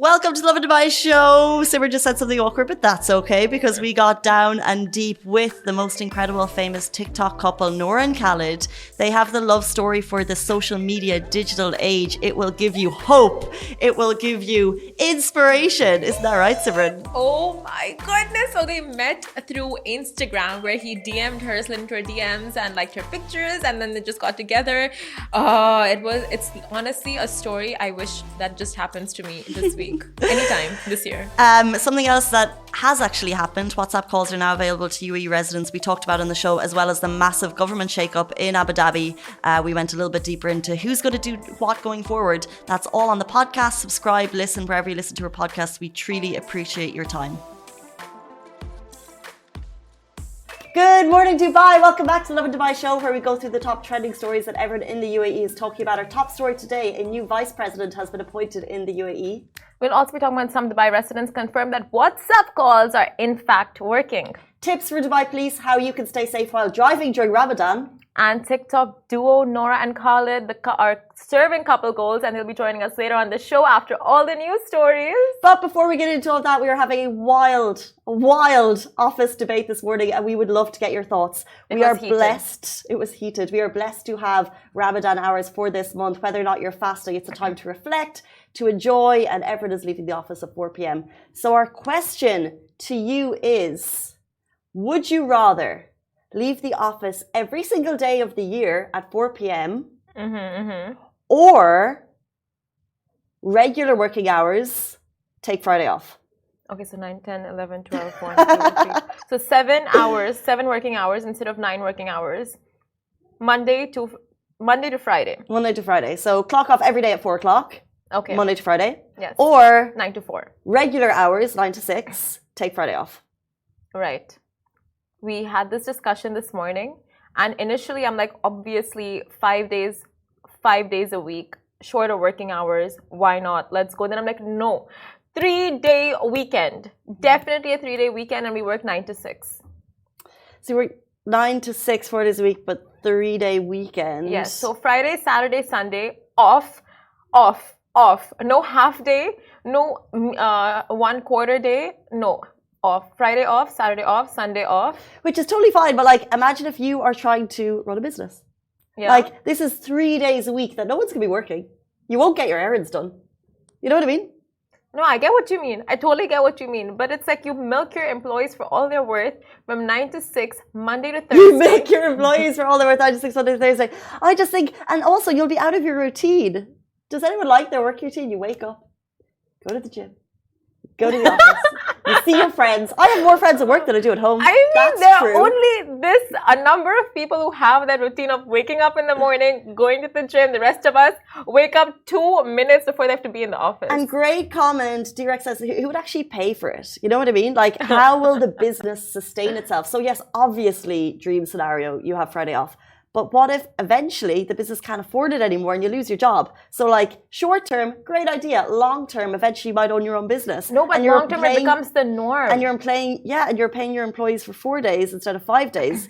Welcome to the Lovin Dubai show. Simmer just said something awkward, but that's okay because we got down and deep with the most incredible, famous TikTok couple, Noor and Khalid. They have the love story for the social media digital age. It will give you hope. It will give you inspiration. Isn't that right, Simran? Oh my goodness. So they met through Instagram where he DM'd her, slid into her DMs and liked her pictures, and then they just got together. It's honestly a story I wish that just happens to me this week. Anytime this year. Something else that has actually happened, WhatsApp calls are now available to UAE residents. We talked about on the show, as well as the massive government shake-up in Abu Dhabi. We went a little bit deeper into who's going to do what going forward. That's all on the podcast. Subscribe, listen wherever you listen to our podcast. We truly appreciate your time. Good morning, Dubai. Welcome back to the Lovin Dubai show, where we go through the top trending stories that everyone in the UAE is talking about. Our top story today, a new vice president has been appointed in the UAE. We'll also be talking about some Dubai residents confirm that WhatsApp calls are in fact working. Tips for Dubai police, how you can stay safe while driving during Ramadan. And TikTok duo Nora and Khalid are serving couple goals, and they'll be joining us later on the show after all the news stories. But before we get into all that, we are having a wild office debate this morning, and we would love to get your thoughts. We are blessed. It was heated. We are blessed to have Ramadan hours for this month. Whether or not you're fasting, it's a time to reflect, to enjoy, and everyone is leaving the office at 4 p.m. So our question to you is, would you rather leave the office every single day of the year at 4 p.m. Or regular working hours, take Friday off? Okay, so 9, 10, 11, 12, 1, 2, 3. So 7 working hours instead of 9 working hours. Monday to Friday. Monday to Friday. So clock off every day at 4 o'clock. Okay. Monday to Friday. Yes. Or 9 to 4. Regular hours, 9 to 6, take Friday off. Right. We had this discussion this morning, and initially I'm like, obviously 5 days a week, shorter working hours, why not? Let's go. Then I'm like, no, 3-day weekend, definitely a 3-day weekend, and we work 9 to 6. So we work 9 to 6, 4 days a week, but 3-day weekend. Yes. So Friday, Saturday, Sunday off. No half day, no 1/4 day, no. Off. Friday off, Saturday off, Sunday off. Which is totally fine, but like, imagine if you are trying to run a business. Yeah. Like, this is 3 days a week that no one's going to be working. You won't get your errands done. You know what I mean? No, I get what you mean. I totally get what you mean. But it's like you milk your employees for all their worth from 9 to 6, Monday to Thursday. You milk your employees for all their worth 9 to 6, Monday to Thursday. I just think, and also you'll be out of your routine. Does anyone like their work routine? You wake up, go to the gym, go to the office. You see your friends. I have more friends at work than I do at home. I mean, that's there true. are only a number of people who have that routine of waking up in the morning, going to the gym. The rest of us wake up 2 minutes before they have to be in the office. And great comment. D-Rex says, who would actually pay for it? You know what I mean? Like, how will the business sustain itself? So yes, obviously, dream scenario, you have Friday off. But what if eventually the business can't afford it anymore and you lose your job? So like short term, great idea. Long term, eventually you might own your own business. No, but long term it becomes the norm. And you're paying your employees for 4 days instead of 5 days.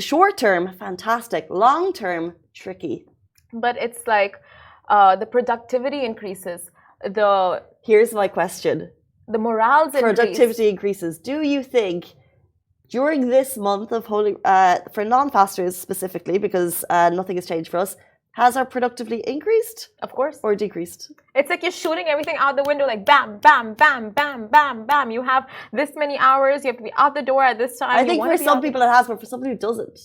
Short term, fantastic. Long term, tricky. But it's like the productivity increases. Here's my question. The morals productivity increases. Do you think during this month of holy, for non-fasters specifically, because nothing has changed for us, has our productivity increased? Of course. Or decreased? It's like you're shooting everything out the window, like bam, bam, bam, bam, bam, bam. You have this many hours. You have to be out the door at this time. I think for some people it has, but for somebody who doesn't.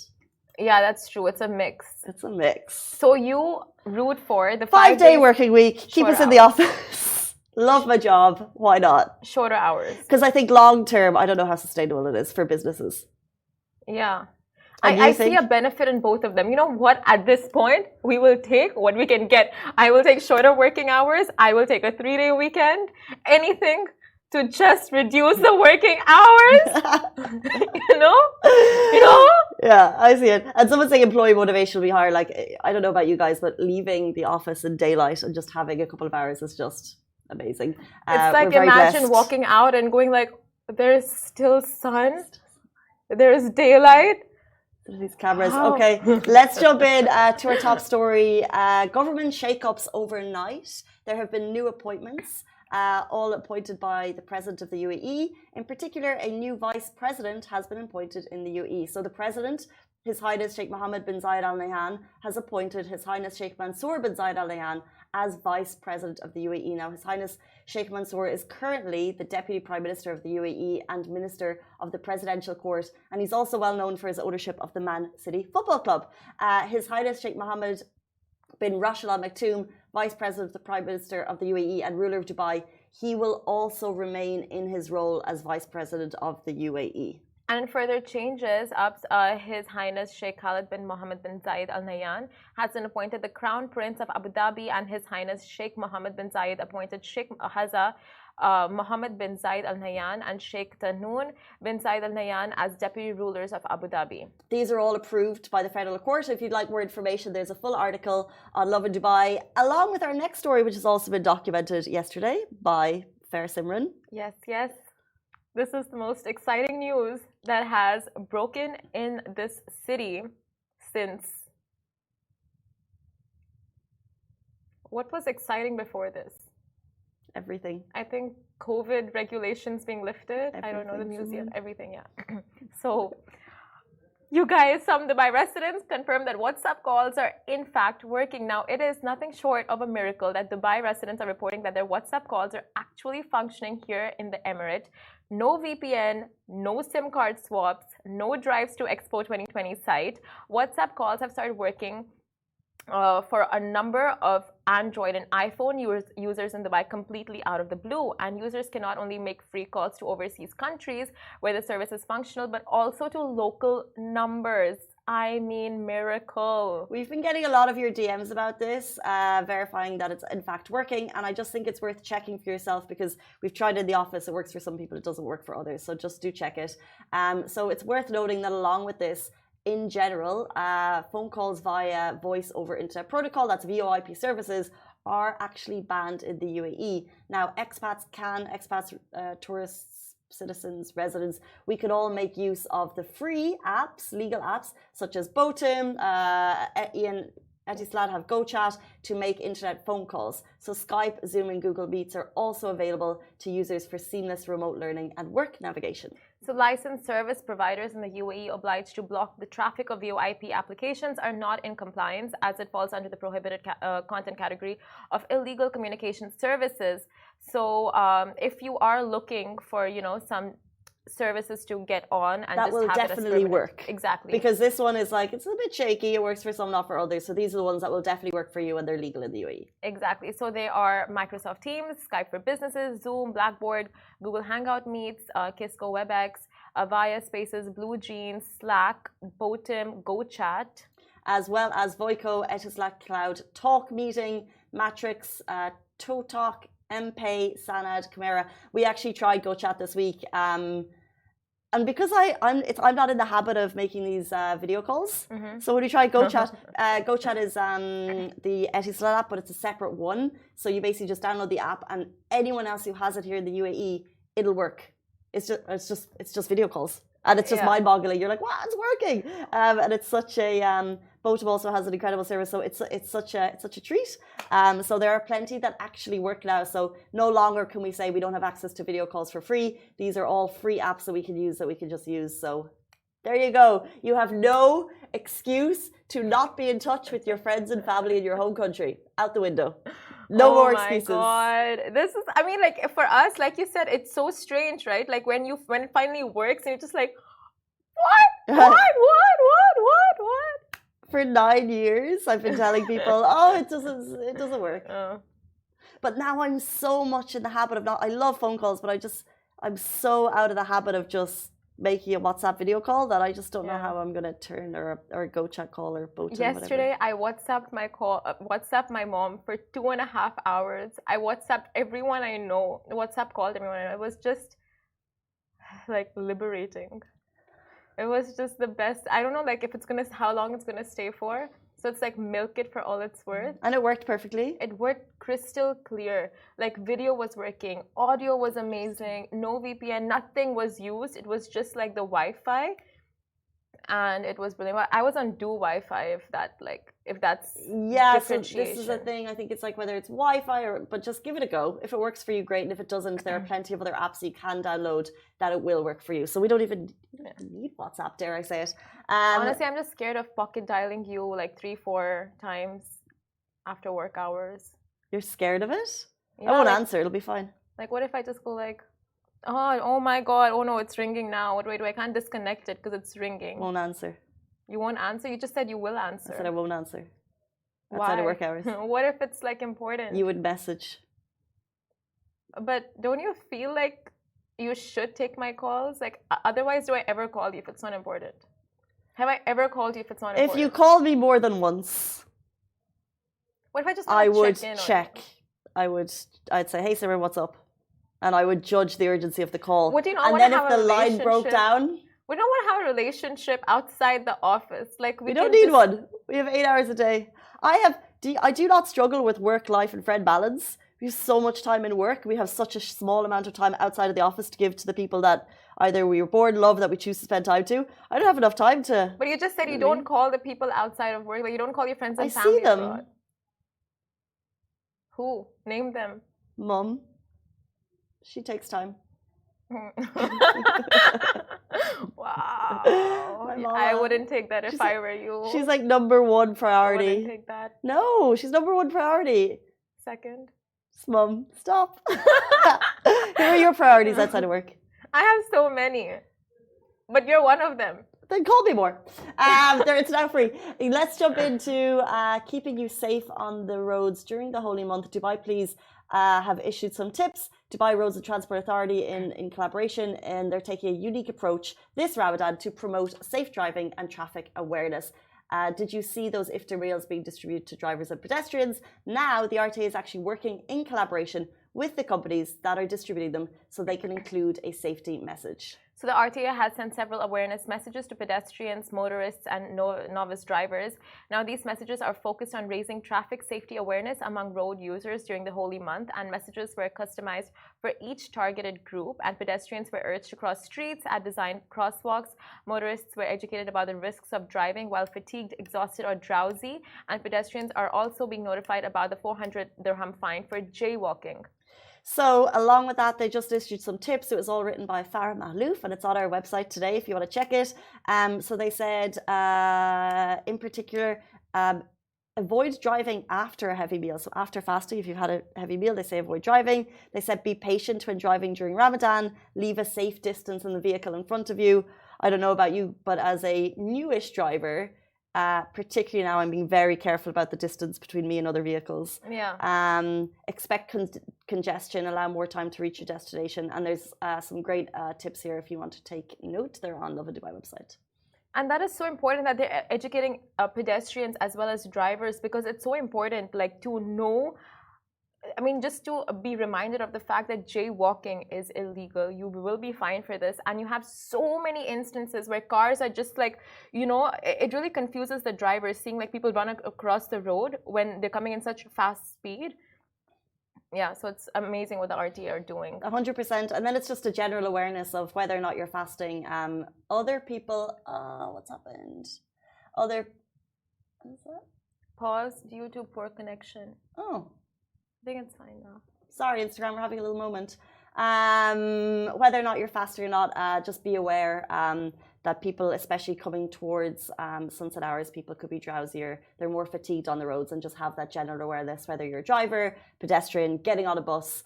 Yeah, that's true. It's a mix. It's a mix. So you root for the 5-day working week. Keep us in the office. Love my job. Why not? Shorter hours. Because I think long term, I don't know how sustainable it is for businesses. Yeah. I see a benefit in both of them. You know what? At this point, we will take what we can get. I will take shorter working hours. I will take a 3-day weekend. Anything to just reduce the working hours. you know? Yeah, I see it. And someone saying employee motivation will be higher. Like, I don't know about you guys, but leaving the office in daylight and just having a couple of hours is just amazing. It's like imagine walking out and going like, there's still sun, there's daylight. These cameras. Okay, let's jump in to our top story. Government shake-ups overnight. There have been new appointments. all appointed by the President of the UAE. In particular, a new Vice President has been appointed in the UAE. So the President, His Highness Sheikh Mohammed bin Zayed Al Nahyan, has appointed His Highness Sheikh Mansour bin Zayed Al Nahyan as Vice President of the UAE. Now, His Highness Sheikh Mansour is currently the Deputy Prime Minister of the UAE and Minister of the Presidential Court, and he's also well known for his ownership of the Man City Football Club. His Highness Sheikh Mohammed bin Rashid Al Maktoum, Vice President of the Prime Minister of the UAE and ruler of Dubai, he will also remain in his role as Vice President of the UAE. And in further changes, His Highness Sheikh Khalid bin Mohammed bin Zayed Al Nahyan has been appointed the Crown Prince of Abu Dhabi, and His Highness Sheikh Mohammed bin Zayed appointed Sheikh Haza Mohammed bin Zayed Al Nahyan and Sheikh Tahnoon bin Zayed Al Nahyan as deputy rulers of Abu Dhabi. These are all approved by the Federal Court. If you'd like more information, there's a full article on Lovin Dubai, along with our next story, which has also been documented yesterday by Fair Simran. Yes, yes. This is the most exciting news that has broken in this city since... What was exciting before this? Everything. I think COVID regulations being lifted. I don't know the news yet. Everything, yeah. So, you guys, some Dubai residents confirm that WhatsApp calls are in fact working. Now, it is nothing short of a miracle that Dubai residents are reporting that their WhatsApp calls are actually functioning here in the Emirate. No VPN, no SIM card swaps, no drives to Expo 2020 site. WhatsApp calls have started working for a number of Android and iPhone users in Dubai completely out of the blue. And users can not only make free calls to overseas countries where the service is functional, but also to local numbers. I mean, miracle. We've been getting a lot of your DMs about this, verifying that it's in fact working. And I just think it's worth checking for yourself because we've tried it in the office. It works for some people. It doesn't work for others. So just do check it. So it's worth noting that along with this, in general, phone calls via voice over internet protocol, that's VoIP services, are actually banned in the UAE. Now, expats, tourists, citizens, residents, we can all make use of the free apps, legal apps, such as Botim, Ian, Etisalat have GoChat to make internet phone calls. So Skype, Zoom and Google Meets are also available to users for seamless remote learning and work navigation. So licensed service providers in the UAE obliged to block the traffic of VoIP applications are not in compliance as it falls under the prohibited content category of illegal communication services. So if you are looking for, some services to get on and that just will have definitely work. Exactly. Because this one is like, it's a bit shaky. It works for some, not for others. So these are the ones that will definitely work for you and they're legal in the UAE. Exactly. So they are Microsoft Teams, Skype for Businesses, Zoom, Blackboard, Google Hangout Meets, Kisco WebEx, Avaya Spaces, Blue Jeans, Slack, Botim, GoChat. As well as Voico, Etisalat Cloud, Talk Meeting, Matrix, ToTalk, MPay, Sanad, Chimera. We actually tried GoChat this week. And because I'm not in the habit of making these video calls, so when we try GoChat, GoChat is the Etisalat app, but it's a separate one. So you basically just download the app, and anyone else who has it here in the UAE, it'll work. It's just video calls, and it's just mind-boggling. You're like, wow, it's working, and it's such a Botim also has an incredible service, so it's such a treat. So there are plenty that actually work now. So no longer can we say we don't have access to video calls for free. These are all free apps that we can use, that we can just use. So there you go. You have no excuse to not be in touch with your friends and family in your home country. Out the window. No more excuses. Oh my God. This is, I mean, like for us, like you said, it's so strange, right? Like when it finally works and you're just like, what? For 9 years, I've been telling people, oh, it doesn't work. Oh. But now I'm so much in the habit of I love phone calls, but I'm so out of the habit of just making a WhatsApp video call that I just don't know how I'm gonna turn or a GoChat call or Botim. Yesterday, I WhatsApped my mom for 2.5 hours. I WhatsApped everyone I know. WhatsApp called everyone I know. It was just like liberating. It was just the best. I don't know, like if how long it's gonna stay for. So it's like milk it for all it's worth. And it worked perfectly. It worked crystal clear. Like video was working, audio was amazing, no VPN, nothing was used. It was just like the Wi-Fi. and it was brilliant. I was on do Wi-Fi if that's Yeah, so this is the differentiation. thing. I think it's like whether it's Wi-Fi but just give it a go. If it works for you, great. And if it doesn't, there are plenty of other apps you can download that it will work for you. So we don't even need WhatsApp, dare I say it. Honestly, I'm just scared of pocket dialing you like 3-4 times after work hours. You're scared of it? Yeah, I won't like, answer. It'll be fine. Like, what if I just go like, oh my God, oh no, it's ringing now. What do I do? I can't disconnect it because it's ringing. Won't answer. You won't answer? You just said you will answer. I said I won't answer. Outside Why? of work hours. What if it's like important? You would message. But don't you feel like you should take my calls? Like, otherwise, do I ever call you if it's not important? Have I ever called you if it's not important? If you called me more than once, what if I just I would check in check. I'd say, hey Simmer, what's up? And I would judge the urgency of the call. What do you know? And then if the line broke down, we don't want to have a relationship outside the office. Like we don't need one. We have 8 hours a day. I do not struggle with work life and friend balance. We have so much time in work. We have such a small amount of time outside of the office to give to the people that either we were born in love that we choose to spend time to. I don't have enough time to. But you just said you don't call the people outside of work. Like you don't call your friends and I family see them. abroad. Who? Name them. Mum. She takes time. Wow. Mama, I wouldn't take that if I were you. She's like #1 priority. I wouldn't take that. No, she's #1 priority. Second. Mum, stop. Who are your priorities outside of work? I have so many. But you're one of them. Then call me more. It's now free. Let's jump into keeping you safe on the roads during the holy month. Dubai, please, have issued some tips. Dubai Roads and Transport Authority in collaboration, and they're taking a unique approach this Ramadan to promote safe driving and traffic awareness. Did you see those iftar meals being distributed to drivers and pedestrians? Now the RTA is actually working in collaboration with the companies that are distributing them so they can include a safety message. So the RTA has sent several awareness messages to pedestrians, motorists, and novice drivers. Now these messages are focused on raising traffic safety awareness among road users during the holy month, and messages were customized for each targeted group, and pedestrians were urged to cross streets at designed crosswalks. Motorists were educated about the risks of driving while fatigued, exhausted, or drowsy, and pedestrians are also being notified about the 400 dirham fine for jaywalking. So along with that, they just issued some tips. It was all written by Farah Mahlouf, and it's on our website today if you want to check it. So they said, in particular, avoid driving after a heavy meal. So after fasting, if you've had a heavy meal, they say avoid driving. They said be patient when driving during Ramadan. Leave a safe distance in the vehicle in front of you. I don't know about you, but as a newish driver, particularly now, I'm being very careful about the distance between me and other vehicles. Yeah. Expect congestion, allow more time to reach your destination. And there's some great tips here if you want to take note. They're on Lovin Dubai website. And that is so important that they're educating pedestrians as well as drivers, because it's so important, like, to know. I mean, just to be reminded of the fact that jaywalking is illegal. You will be fined for this. And you have so many instances where cars are just like, you know, it really confuses the drivers seeing like people run across the road when they're coming in such fast speed. Yeah, so it's amazing what the RTA are doing. 100%. And then it's just a general awareness of whether or not you're fasting. Other people, what's happened? What is that? Pause due to poor connection. Oh. I think it's fine now. Sorry, Instagram, we're having a little moment. Whether or not you're fasting or not, just be aware that people, especially coming towards sunset hours, people could be drowsier. They're more fatigued on the roads, and just have that general awareness, whether you're a driver, pedestrian, getting on a bus.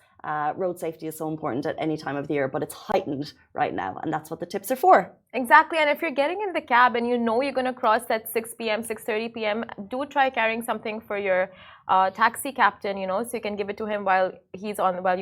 Road safety is so important at any time of the year, but it's heightened right now, and that's what the tips are for. Exactly, and if you're getting in the cab and you know you're going to cross at 6 p.m., 6:30 p.m., do try carrying something for your taxi captain, you know, so you can give it to him while you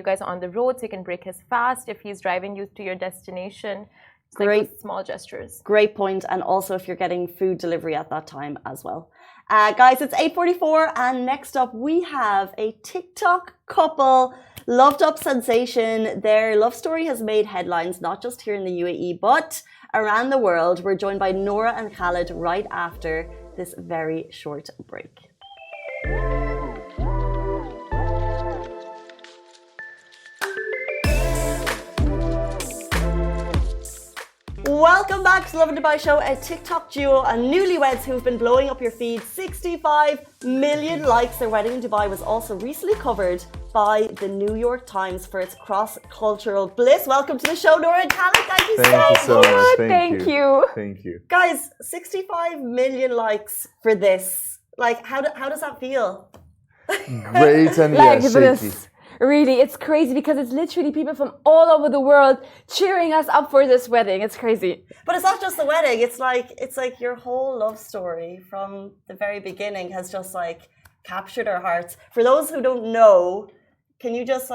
guys are on the road, so you can break his fast if he's driving you to your destination. It's great, like small gestures. Great point, and also if you're getting food delivery at that time as well. Guys, it's 8:44, and next up we have a TikTok couple. Loved up sensation. Their love story has made headlines, not just here in the UAE, but around the world. We're joined by Nora and Khaled right after this very short break. Welcome back to Lovin Dubai Show, a TikTok duo and newlyweds who've been blowing up your feed. 65 million likes. Their wedding in Dubai was also recently covered by the New York Times for its cross-cultural bliss. Welcome to the show, Nora and Khaled. Thank you so much. Thank you. Thank you. Guys, 65 million likes for this. Like, how does that feel? Great and Like shaky. this. Really, it's crazy because it's literally people from all over the world cheering us up for this wedding. It's crazy. But it's not just the wedding. It's like your whole love story from the very beginning has just like captured our hearts. For those who don't know, can you just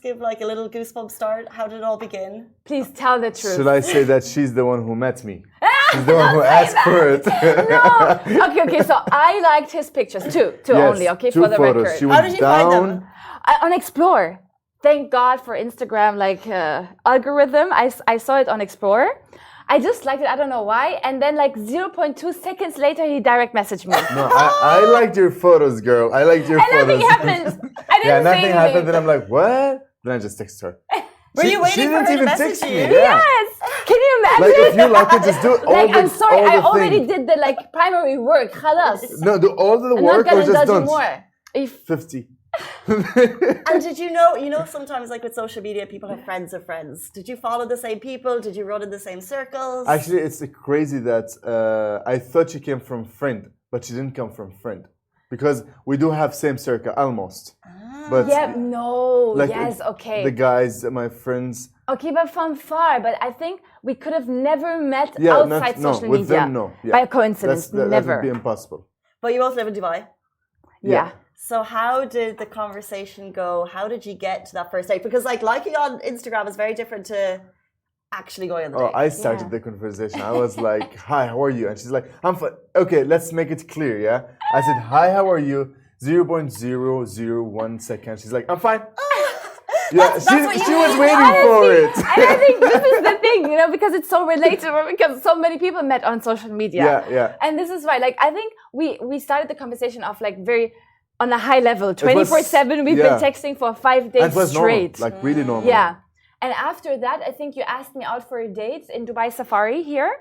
give like a little goosebump start? How did it all begin? Please tell the truth. Should I say that she's the one who met me? She's the one who asked for it. No. Okay. So I liked his pictures two Yes, only. Okay, two for the photos. record. She How went did you find them? On Explore. Thank God for Instagram, like algorithm. I saw it on Explore. I just liked it. I don't know why. And then like 0.2 seconds later, he direct messaged me. No, I liked your photos, girl. I liked your And photos. nothing happened. I didn't Yeah, say nothing anything. happened. Then I'm like, what? Then I just text her. Were you waiting for her to message text you? me. Yeah. Yes. Can you imagine? Like if you like it, just do all Like, I'm sorry, all I the already thing. did the like primary work. Khalas. No, do all the I'm work not or gonna just indulge you don't. more. If 50. And did you know sometimes like with social media, people have friends of friends. Did you follow the same people? Did you run in the same circles? Actually, it's crazy that I thought she came from friend, but she didn't come from friend. Because we do have same circle, almost. But yeah, no, like, yes, okay. the guys, my friends. Okay, but from far. But I think we could have never met Yeah, outside no, social with media. them, no. Yeah. By coincidence, That never. would be impossible. But you both live in Dubai. Yeah. So how did the conversation go? How did you get to that first date? Because like liking on Instagram is very different to actually going on the date. I started the conversation. I was like, hi, how are you? And she's like, I'm fine. Okay, let's make it clear, yeah? I said, hi, how are you? 0.001 second. She's like, I'm fine. Yeah, she was waiting for it. And I think this is the thing, because it's so relatable because so many people met on social media. Yeah. And this is why, like, I think we started the conversation off like very on a high level, 24/7. We've been texting for 5 days and it was straight. Normal, like really normal. Yeah. And after that, I think you asked me out for a date in Dubai Safari here.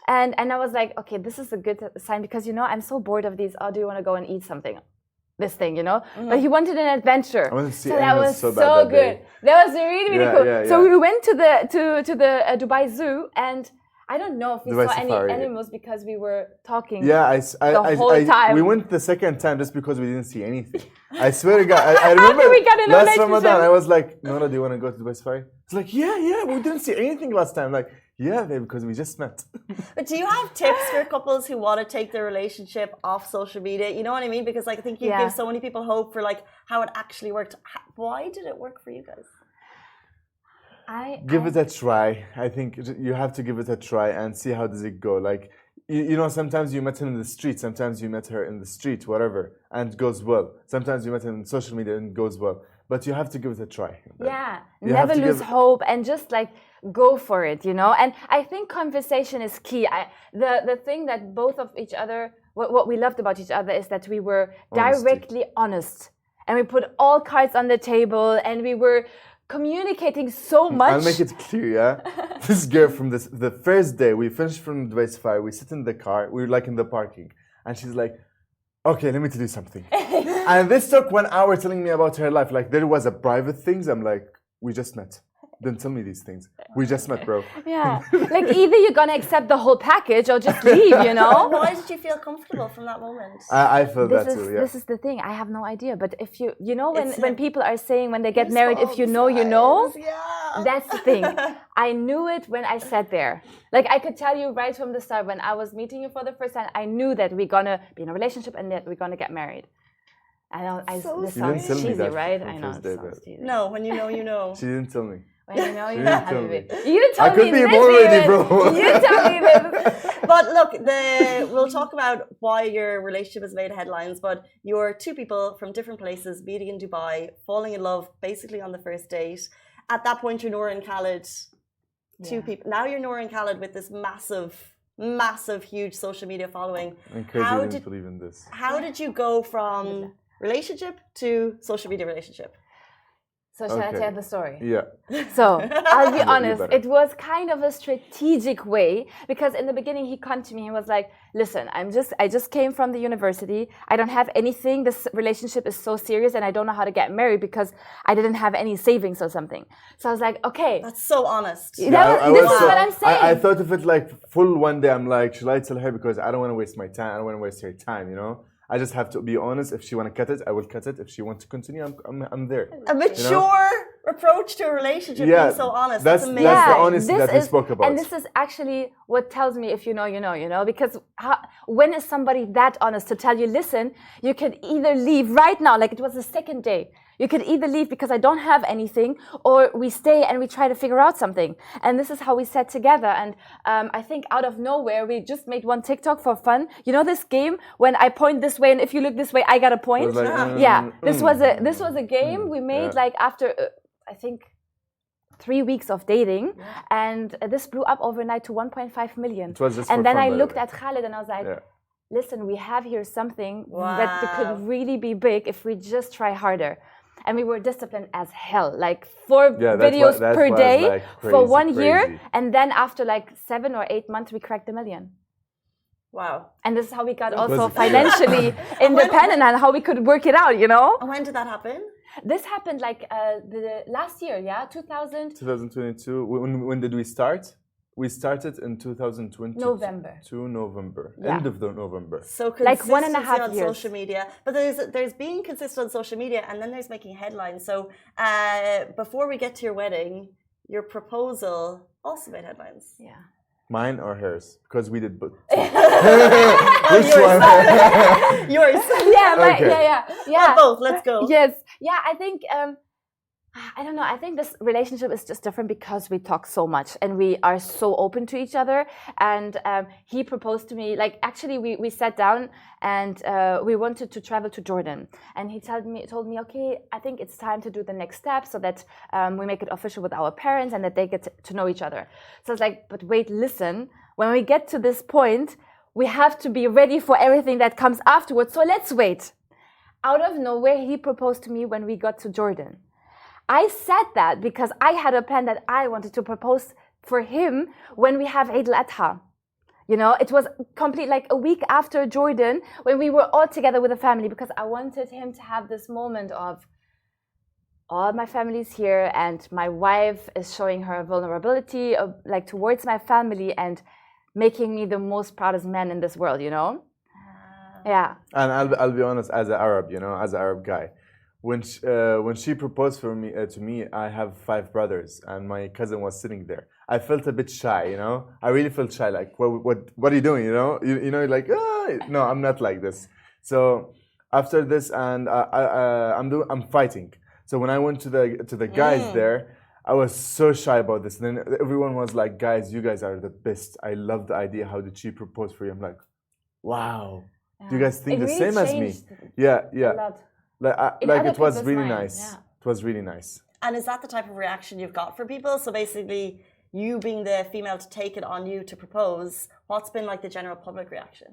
And I was like, okay, this is a good sign because, I'm so bored of these. Oh, do you want to go and eat something? This thing, But he wanted an adventure. I wanted to see so that was so so good. Day. That was really, really cool. Yeah. So we went to the Dubai Zoo, and I don't know if we Dubai saw Safari. any animals because we were talking. Yeah, the whole time. We went the second time just because we didn't see anything. I swear to God, I remember After we got in a last relationship. Ramadan, I was like, Nora, do you want to go to Dubai Safari? It's like, yeah, we didn't see anything last time. Like, yeah, babe, because we just met. But do you have tips for couples who want to take their relationship off social media? You know what I mean? Because like I think you give so many people hope for like how it actually worked. Why did it work for you guys? Give it a try. I think you have to give it a try and see how does it go. Like, sometimes you met him in the street, sometimes you met her in the street, whatever, and it goes well. Sometimes you met him on social media and it goes well. But you have to give it a try. Yeah, never lose hope and just like go for it, And I think conversation is key. The thing that both of each other, what we loved about each other is that we were directly honest. And we put all cards on the table and we were communicating so much. I'll make it clear, yeah? This girl from the first day, we finished from Dubai Safari, we sit in the car, we were like in the parking, and she's like, okay, let me tell you something. And this took 1 hour telling me about her life. Like, there was a private things. I'm like, we just met. Don't tell me these things. We just met, bro. Yeah. Like, either you're going to accept the whole package or just leave, Why did you feel comfortable from that moment? I feel that too, yeah. This is the thing. I have no idea. But if when people are saying when they get married, if you know, you know. Yeah. That's the thing. I knew it when I sat there. Like, I could tell you right from the start when I was meeting you for the first time, I knew that we're going to be in a relationship and that we're going to get married. I know, this sounds cheesy, right? I know, it sounds cheesy. No, when you know, you know. She didn't tell me. When you know, you know, Habibi. You told I could me be this more ready, even. bro. You told me this. But look, we'll talk about why your relationship has made headlines, but you're two people from different places meeting in Dubai, falling in love basically on the first date. At that point, you're Nora and Khaled, two people. Now you're Nora and Khaled with this massive, huge social media following. I'm crazy I didn't believe in this. How did you go from relationship to social media relationship? So shall I Okay. tell the story? Yeah. So I'll be You honest, better. it was kind of a strategic way because in the beginning he came to me and was like, listen, I just came from the university. I don't have anything. This relationship is so serious and I don't know how to get married because I didn't have any savings or something. So I was like, okay. That's so honest. This is what I'm saying. I thought of it like full one day. I'm like, should I tell her? Because I don't want to waste my time. I don't want to waste her time, you know? I just have to be honest. If she want to cut it, I will cut it. If she wants to continue, I'm there. A mature approach to a relationship, being so honest. That's amazing. That's the honesty that we spoke about. And this is actually what tells me if you know, you know. Because when is somebody that honest to tell you, listen, you can either leave right now, like it was the second day. You could either leave because I don't have anything, or we stay and we try to figure out something. And this is how we sat together. And I think out of nowhere, we just made one TikTok for fun. You know this game when I point this way and if you look this way, I got a point. Like, This was a game we made like after I think 3 weeks of dating, and this blew up overnight to 1.5 million. It was just and for then fun, I by the looked way. at Khalid and I was like, listen, we have here something Wow. that could really be big if we just try harder. And we were disciplined as hell, like 4 videos per day like for 1 year. crazy. And then after like 7 or 8 months, we cracked 1 million. Wow. And this is how we got Was also it? financially independent and how we could work it out, you know? And when did that happen? This happened like the last year, 2022. When did we start? We started in 2020. November. November. Yeah. End of the November. So Like 1.5 consistency on years. social media, but there's being consistent on social media, and then there's making headlines. So before we get to your wedding, your proposal also made headlines. Yeah. Mine or hers? Because we did both. Which one? Yours. Yeah, Okay. yeah. Well, both. Let's go. Yes. Yeah, I think I don't know. I think this relationship is just different because we talk so much and we are so open to each other. And he proposed to me, like actually we sat down and we wanted to travel to Jordan. And he told me, okay, I think it's time to do the next step so that we make it official with our parents and that they get to know each other. So I was like, but wait, listen, when we get to this point, we have to be ready for everything that comes afterwards. So let's wait. Out of nowhere, he proposed to me when we got to Jordan. I said that because I had a plan that I wanted to propose for him when we have Eid al-Adha. You know, it was complete like a week after Jordan when we were all together with the family because I wanted him to have this moment of all my family's here and my wife is showing her vulnerability of, like towards my family and making me the most proudest man in this world, you know? Yeah. And I'll be honest, as an Arab, you know, as an Arab guy, when she proposed to me, I have 5 brothers, and my cousin was sitting there. I felt a bit shy, you know. I really felt shy. Like, what are you doing? You know, you know, like, no, I'm not like this. So after this, and I'm fighting. So when I went to the guys there, I was so shy about this. And then everyone was like, guys, you guys are the best. I love the idea. How did she propose for you? I'm like, wow. Do you guys think It the really same as me? changed Yeah. a lot. Like other it was people's really minds, nice. yeah. It was really nice. And is that the type of reaction you've got for people? So basically, you being the female to take it on you to propose, what's been like the general public reaction?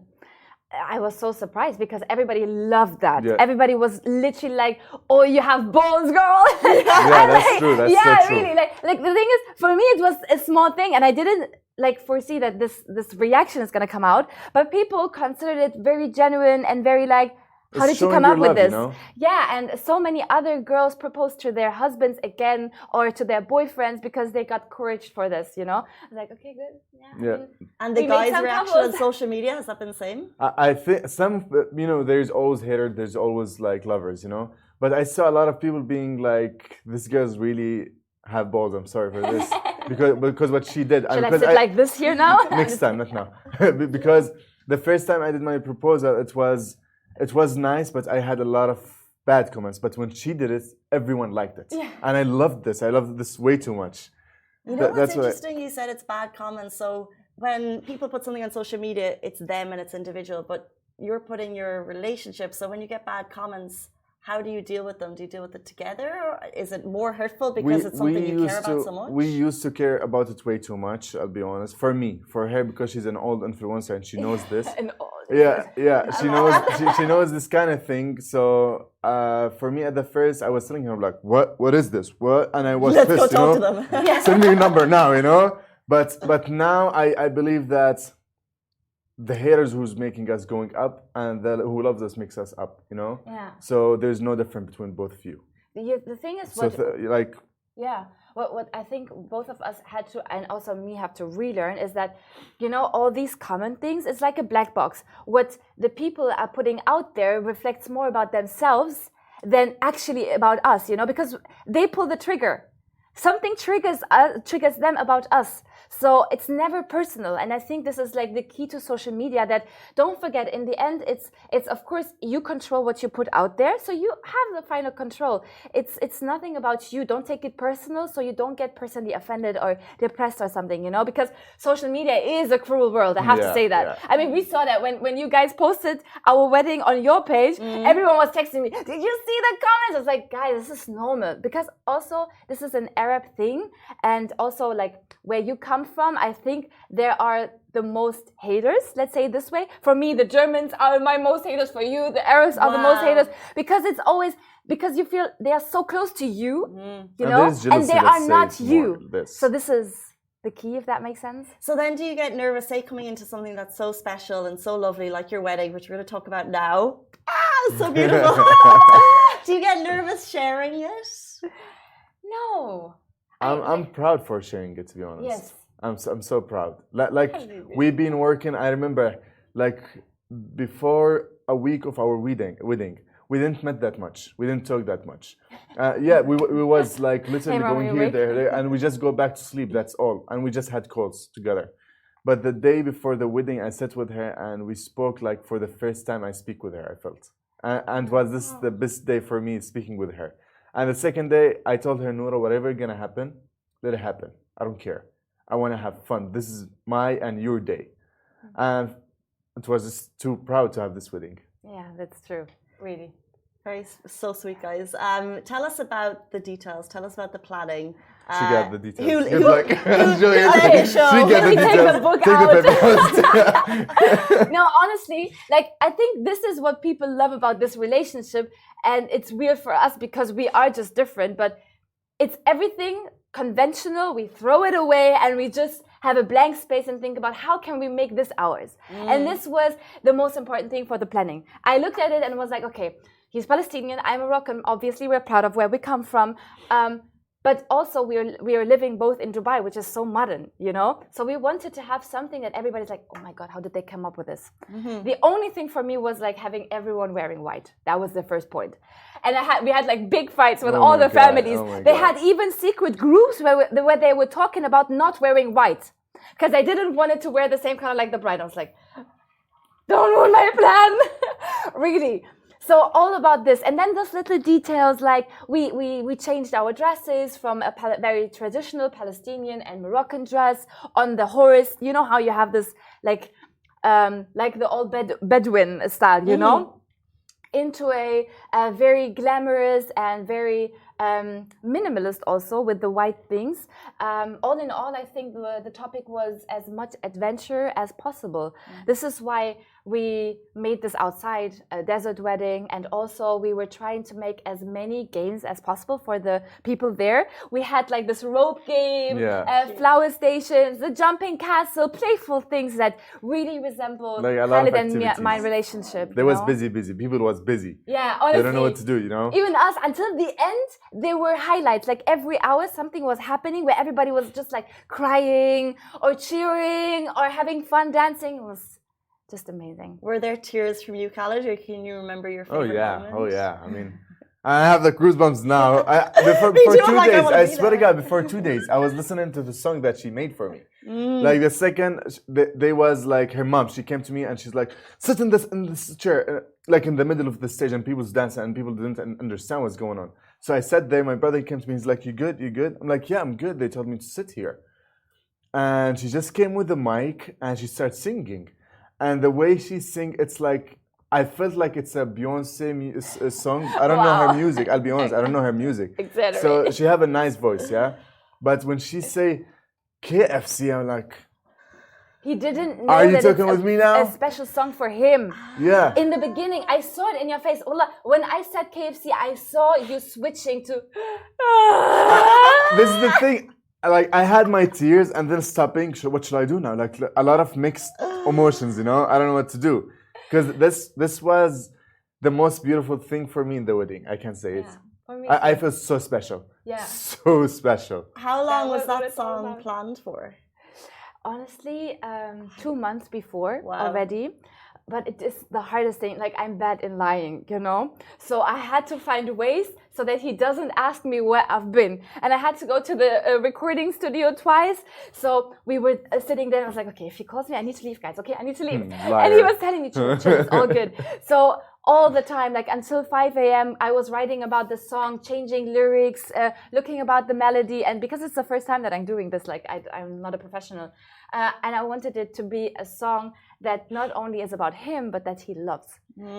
I was so surprised because everybody loved that. Yeah. Everybody was literally like, "Oh, you have balls, girl!" Yeah, that's true. That's yeah, so true. really. Like the thing is, for me, it was a small thing, and I didn't like foresee that this reaction is gonna come out. But people considered it very genuine and very like, how did you come up with this? You know? Yeah, and so many other girls proposed to their husbands again or to their boyfriends because they got courage for this, you know? I was like, okay, good. Yeah. And the We made guys' some reaction couples. on social media, has that been the same? I think some, you know, there's always haters, there's always like lovers, you know. But I saw a lot of people being like, "This girl's really have balls." I'm sorry for this because what she did. Should I sit like this here now? Next time, not now. Because the first time I did my proposal, it was nice, but I had a lot of bad comments. But when she did it, everyone liked it. Yeah. And I loved this. I loved this way too much. You know what's interesting? You said it's bad comments. So when people put something on social media, it's them and it's individual. But you're putting your relationship. So when you get bad comments, how do you deal with them? Do you deal with it together, or is it more hurtful because it's something you care about so much? We used to care about it way too much, I'll be honest. For me, for her, because she's an old influencer and she knows this. Yeah, she knows this kind of thing. So for me, at the first, I was telling her like, what is this? What? And I was Let's pissed, go talk to them. Send me your number now, But now I believe that the haters who's making us going up and who loves us makes us up, Yeah. So there's no difference between both of you. The thing is, what I think both of us had to, and also me, have to relearn is that, all these common things, it's like a black box. What the people are putting out there reflects more about themselves than actually about us, because they pull the trigger. Something triggers them about us. So it's never personal. And I think this is like the key to social media, that don't forget, in the end, it's of course you control what you put out there. So you have the final control. It's nothing about you. Don't take it personal, so you don't get personally offended or depressed or something, because social media is a cruel world. I have to say that. Yeah. I mean, we saw that when you guys posted our wedding on your page, everyone was texting me, did you see the comments? I was like, guys, this is normal. Because also this is an Arab thing, and also like where you come from, I think there are the most haters, let's say it this way. For me, the Germans are my most haters. For you, the Arabs are the most haters, because it's always because you feel they are so close to you, and they are not you. So this is the key, if that makes sense. So then do you get nervous, say, coming into something that's so special and so lovely, like your wedding, which we're going to talk about now? So beautiful. Do you get nervous sharing it? No. I'm proud for sharing it, to be honest. Yes. I'm so proud. Like we've been working. I remember, like before a week of our wedding, we didn't meet that much. We didn't talk that much. We was like literally going here, there, and we just go back to sleep. That's all. And we just had calls together. But the day before the wedding, I sat with her and we spoke like for the first time I speak with her. I felt, and was this the best day for me speaking with her. And the second day, I told her, Noura, whatever gonna happen, let it happen. I don't care. I want to have fun. This is my and your day. And it was just too proud to have this wedding. Yeah, that's true. Really. So sweet, guys. Tell us about the details. Tell us about the planning. She got the details. She got the details. Take the book out. No, honestly, like I think this is what people love about this relationship, and it's weird for us because we are just different. But it's everything conventional. We throw it away and we just have a blank space and think about how can we make this ours. And this was the most important thing for the planning. I looked at it and was like, okay, he's Palestinian, I'm Moroccan. Obviously, we're proud of where we come from. But also we are living both in Dubai, which is so modern, So we wanted to have something that everybody's like, oh my God, how did they come up with this? The only thing for me was like having everyone wearing white. That was the first point. And we had like big fights with all the families. They had even secret groups where they were talking about not wearing white. Because I didn't want it to wear the same color like the bride. I was like, don't ruin my plan. Really. So all about this, and then those little details, like we changed our dresses from a very traditional Palestinian and Moroccan dress on the horse. You know how you have this like the old Bedouin style, into a very glamorous and very minimalist also with the white things. All in all, I think the topic was as much adventure as possible. This is why we made this outside, a desert wedding, and also we were trying to make as many games as possible for the people there. We had like this rope game, flower stations, the jumping castle, playful things that really resembled Khalid and my relationship. They was busy. People was busy. Yeah, honestly. They don't know what to do, Even us, until the end, there were highlights. Like every hour, something was happening where everybody was just like crying or cheering or having fun dancing. It was just amazing. Were there tears from you, Khalid, or can you remember your favorite moment? Oh yeah. I mean, I have the goosebumps now. Before 2 days, I swear to God, before 2 days, I was listening to the song that she made for me. Like the second, they was like her mom. She came to me and she's like, sit in this chair, like in the middle of the stage, and people's dancing, and people didn't understand what's going on. So I sat there. My brother came to me. He's like, "You good? You good?" I'm like, "Yeah, I'm good." They told me to sit here, and she just came with the mic and she started singing. And the way she sing, it's like I felt like it's a Beyonce song. I don't know her music. I'll be honest. I don't know her music. Exactly. So she have a nice voice, yeah. But when she say KFC, I'm like, he didn't know are you that talking it's with me now? a special song for him. Yeah. In the beginning, I saw it in your face. Ola, when I said KFC, I saw you switching to. This is the thing. Like I had my tears and then stopping. What should I do now? Like a lot of mixed emotions, you know. I don't know what to do because this was the most beautiful thing for me in the wedding. I can say it. For me I feel so special. Yeah. So special. How long was what that it's all song about. planned for? Honestly, 2 months before Wow. already. But it is the hardest thing. Like, I'm bad in lying, you know? So I had to find ways so that he doesn't ask me where I've been. And I had to go to the recording studio twice. So we were sitting there and I was like, okay, if he calls me, I need to leave, guys. Okay, I need to leave. And he was telling me, chill, chill, it's all good. So all the time, like until 5 a.m., I was writing about the song, changing lyrics, looking about the melody. And because it's the first time that I'm doing this, like I'm not a professional. And I wanted it to be a song that not only is about him, but that he loves.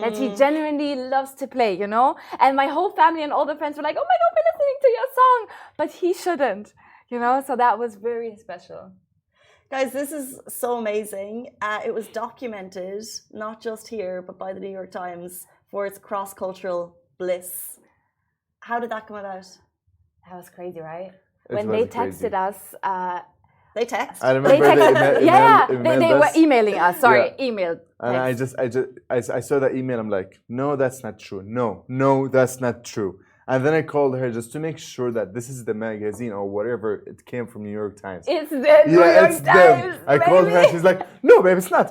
That he genuinely loves to play, you know? And my whole family and all the friends were like, oh my God, we're listening to your song. But he shouldn't, you know? So that was very special. Guys, this is so amazing. It was documented, not just here, but by the New York Times for its cross-cultural bliss. How did that come about? That was crazy, right? It When was they crazy. texted us, They text. I remember they were emailing us. Sorry, Yeah. emailed. And I saw that email. I'm like, no, that's not true. No, that's not true. And then I called her just to make sure that this is the magazine or whatever it came from New York Times. It's the New York Times. I called her. She's like, no, babe, it's not.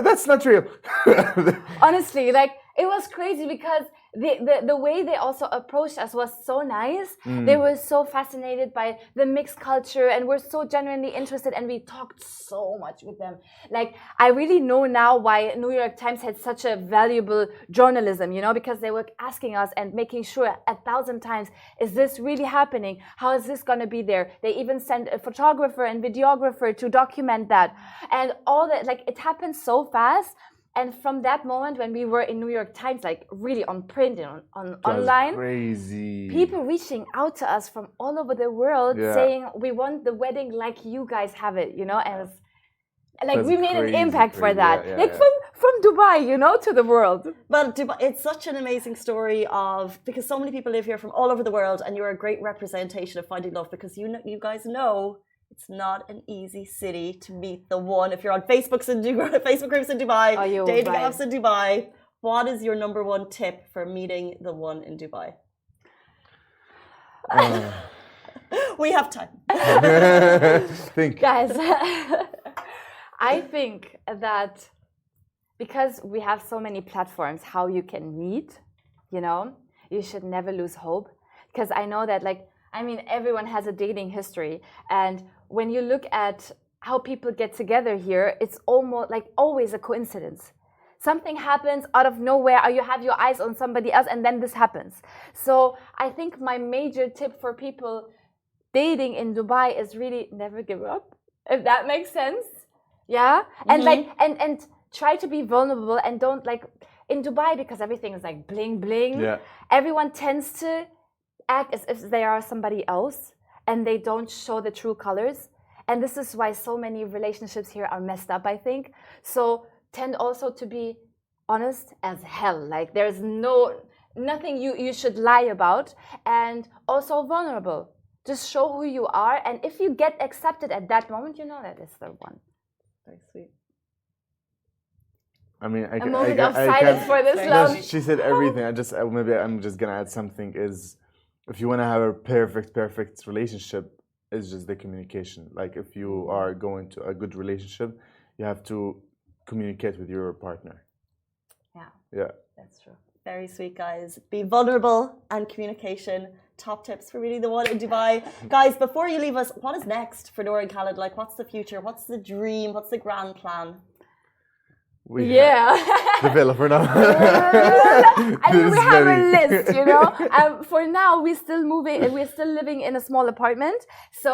That's not real. Honestly, like it was crazy because the way they also approached us was so nice. They were so fascinated by the mixed culture and were so genuinely interested, and we talked so much with them. Like, I really know now why New York Times had such a valuable journalism, you know, because they were asking us and making sure 1,000 times, is this really happening? How is this going to be there? They even sent a photographer and videographer to document that. And all that, like, it happened so fast. And from that moment when we were in New York Times, like really on print and on online, crazy. people reaching out to us from all over the world saying, we want the wedding like you guys have it, you know, and it was, like we made an impact for that. From Dubai, you know, to the world. But Dubai, it's such an amazing story of, because so many people live here from all over the world, and you're a great representation of finding love, because you guys know it's not an easy city to meet the one. If you're on Facebook groups in Dubai, dating apps in Dubai, what is your number one tip for meeting the one in Dubai? We have time. Think. Guys, I think that because we have so many platforms how you can meet, you know, you should never lose hope. Because I know that, like, I mean, everyone has a dating history. And when you look at how people get together here, it's almost like always a coincidence. Something happens out of nowhere, or you have your eyes on somebody else, and then this happens. So I think my major tip for people dating in Dubai is really never give up, if that makes sense. Yeah? And like, and try to be vulnerable, and don't, like, in Dubai, because everything is like bling bling, everyone tends to act as if they are somebody else, and they don't show the true colors. And this is why so many relationships here are messed up, I think. So tend also to be honest as hell. Like, there's nothing you should lie about, and also vulnerable. Just show who you are, and if you get accepted at that moment, you know that is the one. Very sweet. I mean, a moment of silence for this love. She said everything. Maybe I'm just gonna add something. Is if you want to have a perfect relationship, it's just the communication. Like, if you are going to a good relationship, you have to communicate with your partner. Yeah, that's true. Very sweet, guys. Be vulnerable, and communication. Top tips for meeting the one in Dubai. Guys, before you leave us, what is next for Noor and Khaled? Like, what's the future? What's the dream? What's the grand plan? Developer now. I mean, we have a list, you know. For now, we're still moving. We're still living in a small apartment, so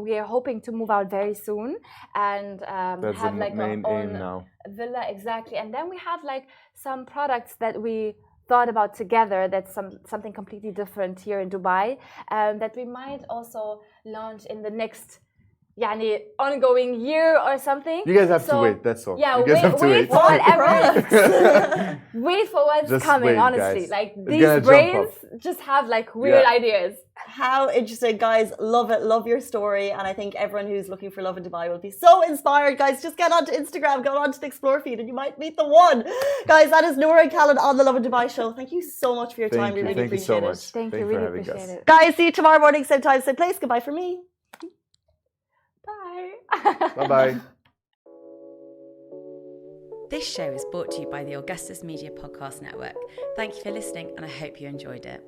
we are hoping to move out very soon and That's have the like main our aim own now. villa, exactly. And then we have like some products that we thought about together. That's something completely different here in Dubai, that we might also launch in the next. Yani ongoing year or something. You guys have to wait, that's all. Yeah, you guys have to wait for whatever. Wait for what's Just coming, wait, honestly. guys. Like It's these gonna jump brains up. just have like weird ideas. How interesting, guys. Love it. Love your story. And I think everyone who's looking for love in Dubai will be so inspired. Guys, just get onto Instagram, go onto the Explore feed, and you might meet the one. Guys, that is Noura and Khaled on the Love in Dubai show. Thank you so much for your time. We really appreciate Thank you so much. it. Thank you, really appreciate it. Guys, see you tomorrow morning, same time, same place. Goodbye from me. Bye. Bye-bye. This show is brought to you by the Augustus Media Podcast Network. Thank you for listening, and I hope you enjoyed it.